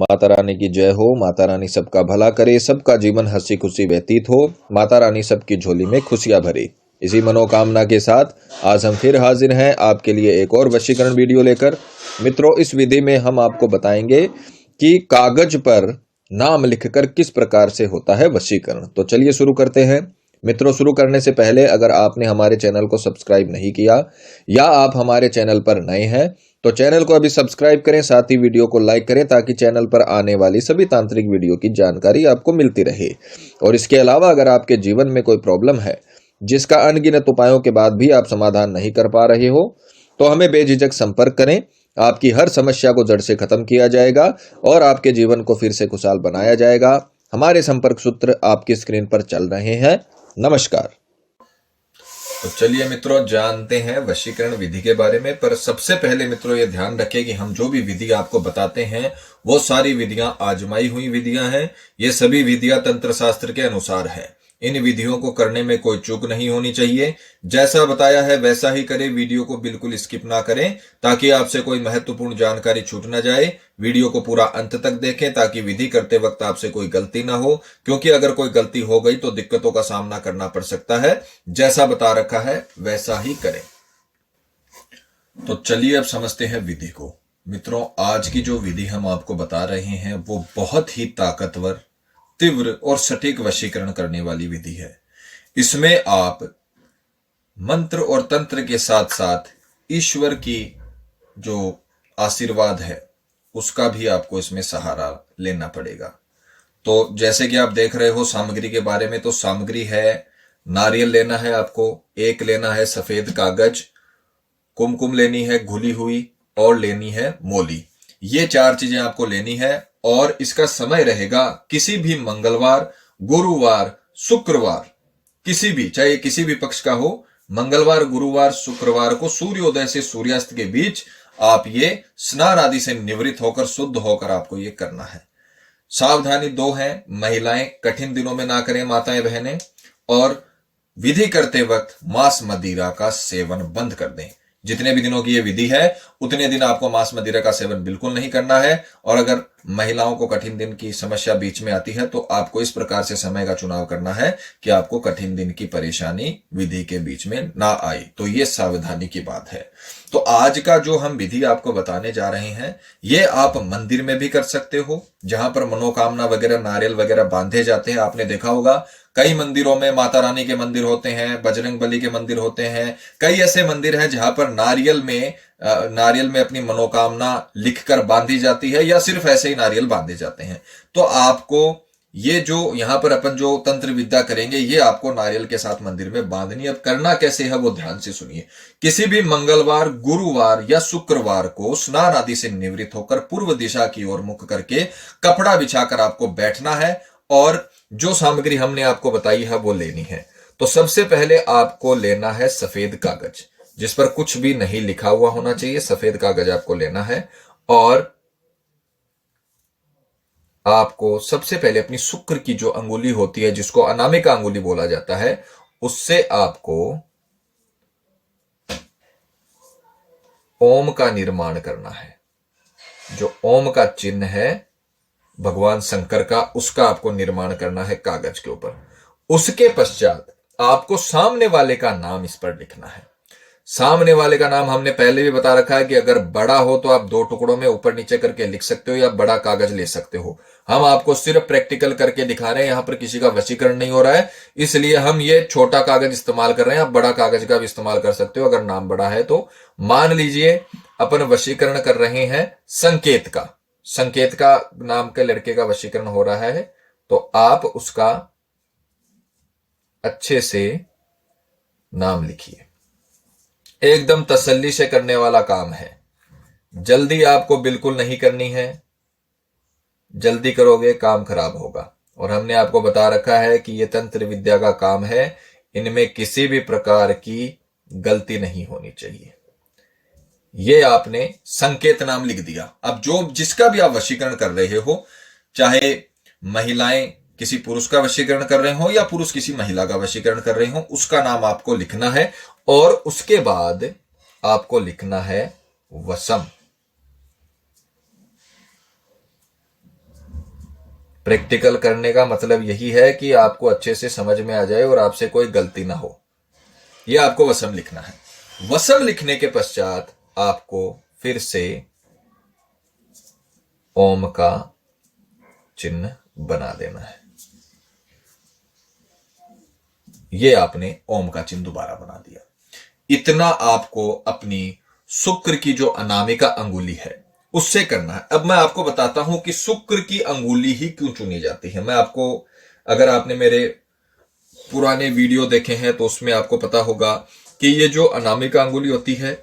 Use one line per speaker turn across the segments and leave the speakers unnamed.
माता रानी की जय हो। माता रानी सबका भला करे, सबका जीवन हंसी खुशी व्यतीत हो। माता रानी सबकी झोली में खुशियां भरे। इसी मनोकामना के साथ आज हम फिर हाजिर हैं आपके लिए एक और वशीकरण वीडियो लेकर। मित्रों, इस विधि में हम आपको बताएंगे कि कागज पर नाम लिखकर किस प्रकार से होता है वशीकरण। तो चलिए शुरू करते हैं। मित्रों, शुरू करने से पहले अगर आपने हमारे चैनल को सब्सक्राइब नहीं किया या आप हमारे चैनल पर नए हैं तो चैनल को अभी सब्सक्राइब करें, साथ ही वीडियो को लाइक करें ताकि चैनल पर आने वाली सभी तांत्रिक वीडियो की जानकारी आपको मिलती रहे। और इसके अलावा अगर आपके जीवन में कोई प्रॉब्लम है जिसका अनगिनत उपायों के बाद भी आप समाधान नहीं कर पा रहे हो तो हमें बेझिझक संपर्क करें। आपकी हर समस्या को जड़ से खत्म किया जाएगा और आपके जीवन को फिर से खुशहाल बनाया जाएगा। हमारे संपर्क सूत्र आपकी स्क्रीन पर चल रहे हैं। नमस्कार।
तो चलिए मित्रों, जानते हैं वशीकरण विधि के बारे में। पर सबसे पहले मित्रों ये ध्यान रखें कि हम जो भी विधि आपको बताते हैं वो सारी विधियां आजमाई हुई विधियां हैं। ये सभी विधियां तंत्र शास्त्र के अनुसार है। इन विधियों को करने में कोई चूक नहीं होनी चाहिए। जैसा बताया है वैसा ही करें। वीडियो को बिल्कुल स्किप ना करें ताकि आपसे कोई महत्वपूर्ण जानकारी छूट ना जाए। वीडियो को पूरा अंत तक देखें ताकि विधि करते वक्त आपसे कोई गलती ना हो, क्योंकि अगर कोई गलती हो गई तो दिक्कतों का सामना करना पड़ सकता है। जैसा बता रखा है वैसा ही करें। तो चलिए अब समझते हैं विधि को। मित्रों, आज की जो विधि हम आपको बता रहे हैं वो बहुत ही ताकतवर, तीव्र और सटीक वशीकरण करने वाली विधि है। इसमें आप मंत्र और तंत्र के साथ साथ ईश्वर की जो आशीर्वाद है उसका भी आपको इसमें सहारा लेना पड़ेगा। तो जैसे कि आप देख रहे हो सामग्री के बारे में, तो सामग्री है नारियल लेना है आपको, एक लेना है सफेद कागज, कुमकुम लेनी है घुली हुई, और लेनी है मोली। ये चार चीजें आपको लेनी है। और इसका समय रहेगा किसी भी मंगलवार, गुरुवार, शुक्रवार, किसी भी, चाहे किसी भी पक्ष का हो, मंगलवार, गुरुवार, शुक्रवार को सूर्योदय से सूर्यास्त के बीच आप ये स्नान आदि से निवृत्त होकर, शुद्ध होकर आपको ये करना है। सावधानी दो है, महिलाएं कठिन दिनों में ना करें, माताएं बहनें, और विधि करते वक्त मांस मदिरा का सेवन बंद कर दें। जितने भी दिनों की ये विधि है उतने दिन आपको मांस मदिरा का सेवन बिल्कुल नहीं करना है। और अगर महिलाओं को कठिन दिन की समस्या बीच में आती है तो आपको इस प्रकार से समय का चुनाव करना है कि आपको कठिन दिन की परेशानी विधि के बीच में ना आए। तो ये सावधानी की बात है। तो आज का जो हम विधि आपको बताने जा रहे हैं ये आप मंदिर में भी कर सकते हो, जहां पर मनोकामना वगैरह, नारियल वगैरह बांधे जाते हैं। आपने देखा होगा कई मंदिरों में माता रानी के मंदिर होते हैं, बजरंग बली के मंदिर होते हैं। कई ऐसे मंदिर हैं जहां पर नारियल में अपनी मनोकामना लिखकर बांधी जाती है, या सिर्फ ऐसे ही नारियल बांधे जाते हैं। तो आपको ये जो यहां पर अपन जो तंत्र विद्या करेंगे ये आपको नारियल के साथ मंदिर में बांधनी। अब करना कैसे है वो ध्यान से सुनिए। किसी भी मंगलवार, गुरुवार या शुक्रवार को स्नान आदि से निवृत्त होकर पूर्व दिशा की ओर मुख करके कपड़ा बिछाकर आपको बैठना है और जो सामग्री हमने आपको बताई है वो लेनी है। तो सबसे पहले आपको लेना है सफेद कागज, जिस पर कुछ भी नहीं लिखा हुआ होना चाहिए। सफेद कागज आपको लेना है और आपको सबसे पहले अपनी शुक्र की जो अंगुली होती है, जिसको अनामिका अंगुली बोला जाता है, उससे आपको ओम का निर्माण करना है। जो ओम का चिन्ह है भगवान शंकर का, उसका आपको निर्माण करना है कागज के ऊपर। उसके पश्चात आपको सामने वाले का नाम इस पर लिखना है। सामने वाले का नाम हमने पहले भी बता रखा है कि अगर बड़ा हो तो आप 2 टुकड़ों में ऊपर नीचे करके लिख सकते हो या बड़ा कागज ले सकते हो। हम आपको सिर्फ प्रैक्टिकल करके दिखा रहे हैं, यहां पर किसी का वशीकरण नहीं हो रहा है, इसलिए हम ये छोटा कागज इस्तेमाल कर रहे हैं। आप बड़ा कागज का भी इस्तेमाल कर सकते हो अगर नाम बड़ा है तो। मान लीजिए अपन वशीकरण कर रहे हैं संकेत का नाम के लड़के का वशीकरण हो रहा है, तो आप उसका अच्छे से नाम लिखिए। एकदम तसल्ली से करने वाला काम है, जल्दी आपको बिल्कुल नहीं करनी है। जल्दी करोगे काम खराब होगा। और हमने आपको बता रखा है कि यह तंत्र विद्या का काम है, इनमें किसी भी प्रकार की गलती नहीं होनी चाहिए। ये आपने संकेत नाम लिख दिया। अब जो जिसका भी आप वशीकरण कर रहे हो, चाहे महिलाएं किसी पुरुष का वशीकरण कर रहे हो या पुरुष किसी महिला का वशीकरण कर रहे हो, उसका नाम आपको लिखना है। और उसके बाद आपको लिखना है वशम। प्रैक्टिकल करने का मतलब यही है कि आपको अच्छे से समझ में आ जाए और आपसे कोई गलती ना हो। यह आपको वसम लिखना है। वसम लिखने के पश्चात आपको फिर से ओम का चिन्ह बना देना है। ये आपने ओम का चिन्ह दोबारा बना दिया। इतना आपको अपनी शुक्र की जो अनामिका अंगुली है उससे करना है। अब मैं आपको बताता हूं कि शुक्र की अंगुली ही क्यों चुनी जाती है। मैं आपको, अगर आपने मेरे पुराने वीडियो देखे हैं तो उसमें आपको पता होगा कि ये जो अनामिका अंगुली होती है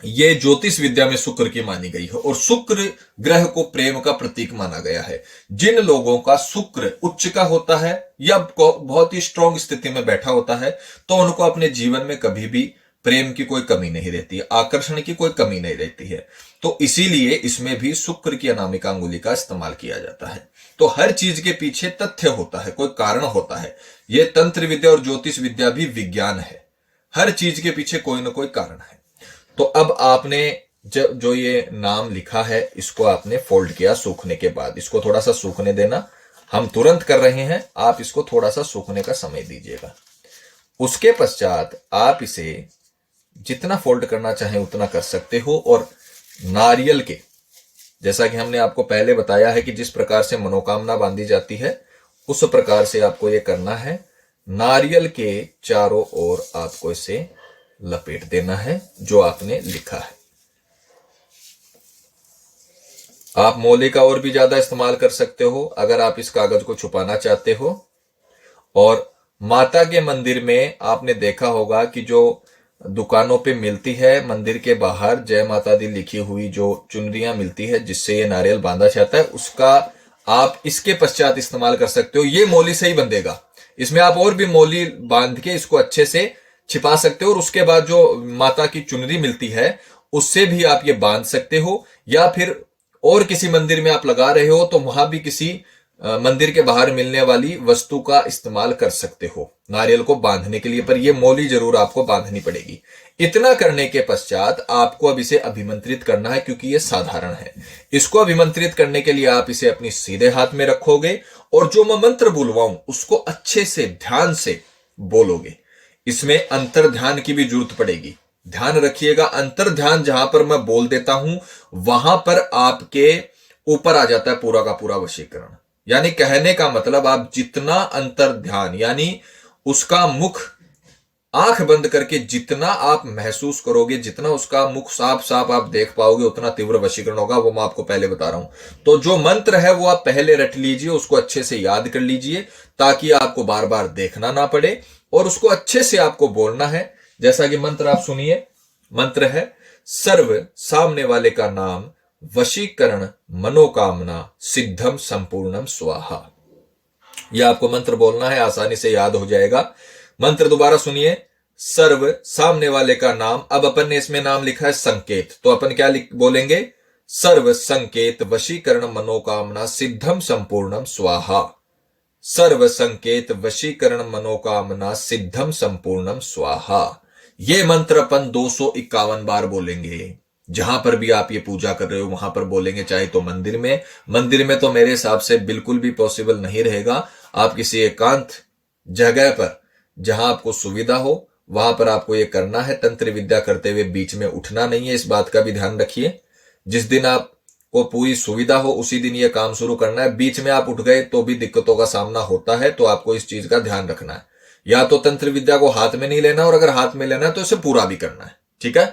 ये ज्योतिष विद्या में शुक्र की मानी गई है और शुक्र ग्रह को प्रेम का प्रतीक माना गया है। जिन लोगों का शुक्र उच्च का होता है या बहुत ही स्ट्रांग स्थिति में बैठा होता है तो उनको अपने जीवन में कभी भी प्रेम की कोई कमी नहीं रहती है, आकर्षण की कोई कमी नहीं रहती है। तो इसीलिए इसमें भी शुक्र की अनामिका अंगुली का इस्तेमाल किया जाता है। तो हर चीज के पीछे तथ्य होता है, कोई कारण होता है। यह तंत्र विद्या और ज्योतिष विद्या भी विज्ञान है। हर चीज के पीछे कोई ना कोई कारण है। तो अब आपने जो ये नाम लिखा है इसको आपने फोल्ड किया सूखने के बाद। इसको थोड़ा सा सूखने देना, हम तुरंत कर रहे हैं, आप इसको थोड़ा सा सूखने का समय दीजिएगा। उसके पश्चात आप इसे जितना फोल्ड करना चाहें उतना कर सकते हो और नारियल के, जैसा कि हमने आपको पहले बताया है कि जिस प्रकार से मनोकामना बांधी जाती है उस प्रकार से आपको ये करना है। नारियल के चारों ओर आपको इसे लपेट देना है जो आपने लिखा है। आप मोले का और भी ज्यादा इस्तेमाल कर सकते हो अगर आप इस कागज को छुपाना चाहते हो। और माता के मंदिर में आपने देखा होगा कि जो दुकानों पे मिलती है, मंदिर के बाहर जय माता दी लिखी हुई जो चुनरियां मिलती है जिससे ये नारियल बांधा जाता है, उसका आप इसके पश्चात इस्तेमाल कर सकते हो। ये मोली से ही बंधेगा। इसमें आप और भी मोली बांध के इसको अच्छे से छिपा सकते हो और उसके बाद जो माता की चुनरी मिलती है उससे भी आप ये बांध सकते हो। या फिर और किसी मंदिर में आप लगा रहे हो तो वहां भी किसी मंदिर के बाहर मिलने वाली वस्तु का इस्तेमाल कर सकते हो नारियल को बांधने के लिए, पर यह मोली जरूर आपको बांधनी पड़ेगी। इतना करने के पश्चात आपको अब इसे अभिमंत्रित करना है क्योंकि यह साधारण है। इसको अभिमंत्रित करने के लिए आप इसे अपनी सीधे हाथ में रखोगे और जो मैं मंत्र बुलवाऊं उसको अच्छे से ध्यान से बोलोगे। इसमें अंतर ध्यान की भी जरूरत पड़ेगी। ध्यान रखिएगा, अंतर ध्यान जहां पर मैं बोल देता हूं वहां पर आपके ऊपर आ जाता है पूरा का पूरा वशीकरण। यानी कहने का मतलब आप जितना अंतर ध्यान यानी उसका मुख आंख बंद करके जितना आप महसूस करोगे, जितना उसका मुख साफ साफ आप देख पाओगे उतना तीव्र वशीकरण होगा। वो मैं आपको पहले बता रहा हूं। तो जो मंत्र है वो आप पहले रट लीजिए, उसको अच्छे से याद कर लीजिए ताकि आपको बार बार देखना ना पड़े और उसको अच्छे से आपको बोलना है। जैसा कि मंत्र आप सुनिए। मंत्र है सर्व सामने वाले का नाम वशीकरण मनोकामना सिद्धम संपूर्णम स्वाहा। यह आपको मंत्र बोलना है, आसानी से याद हो जाएगा। मंत्र दोबारा सुनिए। सर्व सामने वाले का नाम, अब अपन ने इसमें नाम लिखा है संकेत, तो अपन क्या बोलेंगे? सर्व संकेत वशीकरण मनोकामना सिद्धम संपूर्णम स्वाहा। सर्व संकेत वशीकरण मनोकामना सिद्धम संपूर्णम स्वाहा। ये मंत्र अपन 251 बार बोलेंगे। जहां पर भी आप ये पूजा कर रहे हो वहां पर बोलेंगे, चाहे तो मंदिर में तो मेरे हिसाब से बिल्कुल भी पॉसिबल नहीं रहेगा। आप किसी एकांत जगह पर जहां आपको सुविधा हो वहां पर आपको ये करना है। तंत्र विद्या करते हुए बीच में उठना नहीं है, इस बात का भी ध्यान रखिए। जिस दिन आपको पूरी सुविधा हो उसी दिन ये काम शुरू करना है। बीच में आप उठ गए तो भी दिक्कतों का सामना होता है, तो आपको इस चीज का ध्यान रखना है। या तो तंत्र विद्या को हाथ में नहीं लेना और अगर हाथ में लेना है तो इसे पूरा भी करना है। ठीक है,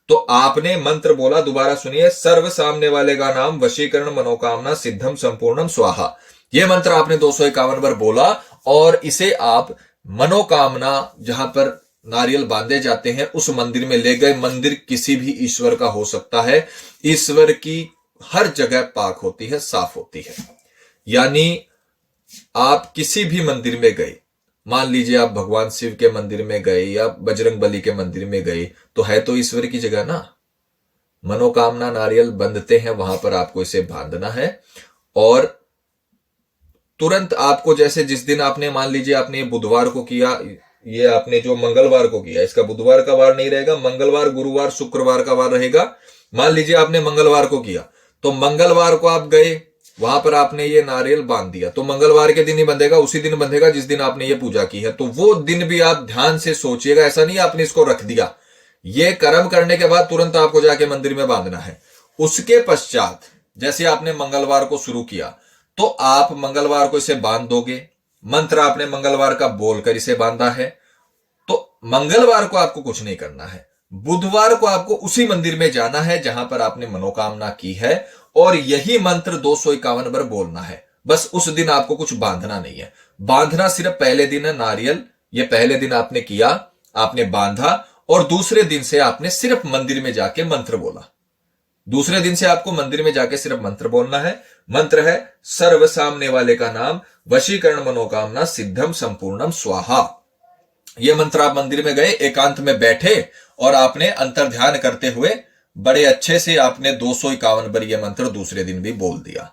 तो आपने मंत्र बोला, दोबारा सुनिए। सर्व सामने वाले का नाम वशीकरण मनोकामना सिद्धम संपूर्णम स्वाहा। यह मंत्र आपने 251 बार बोला और इसे आप मनोकामना जहां पर नारियल बांधे जाते हैं उस मंदिर में ले गए। मंदिर किसी भी ईश्वर का हो सकता है। ईश्वर की हर जगह पाक होती है, साफ होती है। यानी आप किसी भी मंदिर में गए, मान लीजिए आप भगवान शिव के मंदिर में गए या बजरंग बली के मंदिर में गए, तो है तो ईश्वर की जगह ना। मनोकामना नारियल बंधते हैं वहां पर आपको इसे बांधना है और तुरंत आपको, जैसे जिस दिन आपने, मान लीजिए आपने ये बुधवार को किया, ये आपने जो मंगलवार को किया, इसका बुधवार का वार नहीं रहेगा, मंगलवार गुरुवार शुक्रवार का वार रहेगा। मान लीजिए आपने मंगलवार को किया तो मंगलवार को आप गए, वहां पर आपने ये नारियल बांध दिया, तो मंगलवार के दिन ही बंधेगा, उसी दिन बंधेगा जिस दिन आपने ये पूजा की है। तो वो दिन भी आप ध्यान से सोचिएगा, ऐसा नहीं आपने इसको रख दिया। ये कर्म करने के बाद तुरंत आपको जाके मंदिर में बांधना है। उसके पश्चात जैसे आपने मंगलवार को शुरू किया, तो आप मंगलवार को इसे बांध दोगे। मंत्र आपने मंगलवार का बोलकर इसे बांधा है, तो मंगलवार को आपको कुछ नहीं करना है। बुधवार को आपको उसी मंदिर में जाना है जहां पर आपने मनोकामना की है, और यही मंत्र 251 बार बोलना है। बस उस दिन आपको कुछ बांधना नहीं है। बांधना सिर्फ पहले दिन है नारियल, ये पहले दिन आपने किया, आपने बांधा, और दूसरे दिन से आपने सिर्फ मंदिर में जाके मंत्र बोला। दूसरे दिन से आपको मंदिर में जाके सिर्फ मंत्र बोलना है। मंत्र है सर्व सामने वाले का नाम, वशीकरण मनोकामना सिद्धम संपूर्णम स्वाहा। यह मंत्र आप मंदिर में गए, एकांत में बैठे, और आपने अंतर ध्यान करते हुए बड़े अच्छे से आपने 251 बार यह मंत्र दूसरे दिन भी बोल दिया।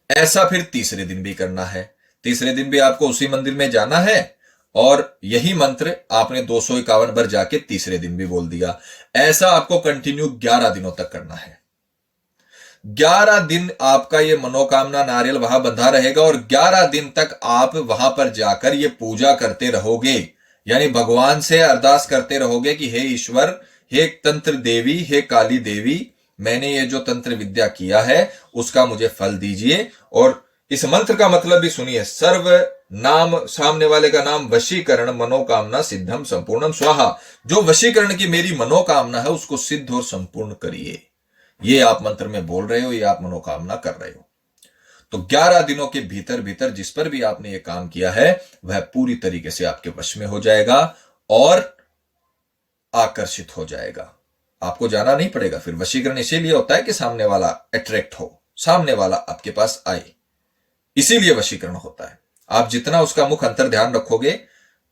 ऐसा फिर तीसरे दिन भी करना है। तीसरे दिन भी आपको उसी मंदिर में जाना है, और यही मंत्र आपने 251 बार जाके तीसरे दिन भी बोल दिया। ऐसा आपको कंटिन्यू 11 दिनों तक करना है। 11 दिन आपका ये मनोकामना नारियल वहां बंधा रहेगा, और 11 दिन तक आप वहां पर जाकर ये पूजा करते रहोगे। यानी भगवान से अरदास करते रहोगे कि हे ईश्वर, हे तंत्र देवी, हे काली देवी, मैंने ये जो तंत्र विद्या किया है उसका मुझे फल दीजिए। और इस मंत्र का मतलब भी सुनिए, सर्व नाम, सामने वाले का नाम, वशीकरण मनोकामना सिद्धम संपूर्णम स्वाहा। जो वशीकरण की मेरी मनोकामना है उसको सिद्ध और संपूर्ण करिए। ये आप मंत्र में बोल रहे हो, ये आप मनोकामना कर रहे हो। तो 11 दिनों के भीतर भीतर जिस पर भी आपने ये काम किया है वह पूरी तरीके से आपके वश में हो जाएगा और आकर्षित हो जाएगा। आपको जाना नहीं पड़ेगा। फिर वशीकरण इसीलिए होता है कि सामने वाला अट्रैक्ट हो, सामने वाला आपके पास आए, इसीलिए वशीकरण होता है। आप जितना उसका मुख अंतर ध्यान रखोगे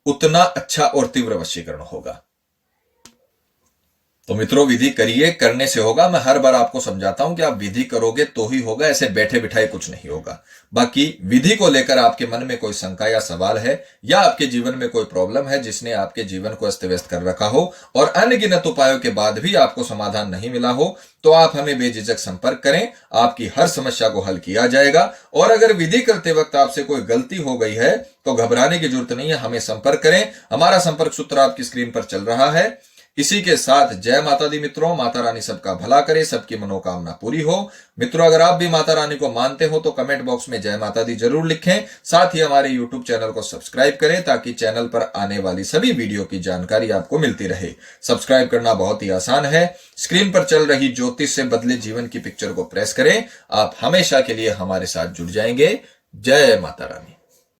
उतना अच्छा और तीव्र वशीकरण होगा। तो मित्रों, विधि करिए, करने से होगा। मैं हर बार आपको समझाता हूं कि आप विधि करोगे तो ही होगा, ऐसे बैठे बिठाए कुछ नहीं होगा। बाकी विधि को लेकर आपके मन में कोई शंका या सवाल है, या आपके जीवन में कोई प्रॉब्लम है जिसने आपके जीवन को अस्त व्यस्त कर रखा हो और अनगिनत उपायों के बाद भी आपको समाधान नहीं मिला हो, तो आप हमें बेझिझक संपर्क करें। आपकी हर समस्या को हल किया जाएगा। और अगर विधि करते वक्त आपसे कोई गलती हो गई है तो घबराने की जरूरत नहीं है, हमें संपर्क करें। हमारा संपर्क सूत्र आपकी स्क्रीन पर चल रहा है। इसी के साथ जय माता दी मित्रों। माता रानी सबका भला करे, सबकी मनोकामना पूरी हो। मित्रों, अगर आप भी माता रानी को मानते हो तो कमेंट बॉक्स में जय माता दी जरूर लिखें। साथ ही हमारे यूट्यूब चैनल को सब्सक्राइब करें ताकि चैनल पर आने वाली सभी वीडियो की जानकारी आपको मिलती रहे। सब्सक्राइब करना बहुत ही आसान है। स्क्रीन पर चल रही ज्योतिष से बदले जीवन की पिक्चर को प्रेस करें। आप हमेशा के लिए हमारे साथ जुड़ जाएंगे। जय माता रानी।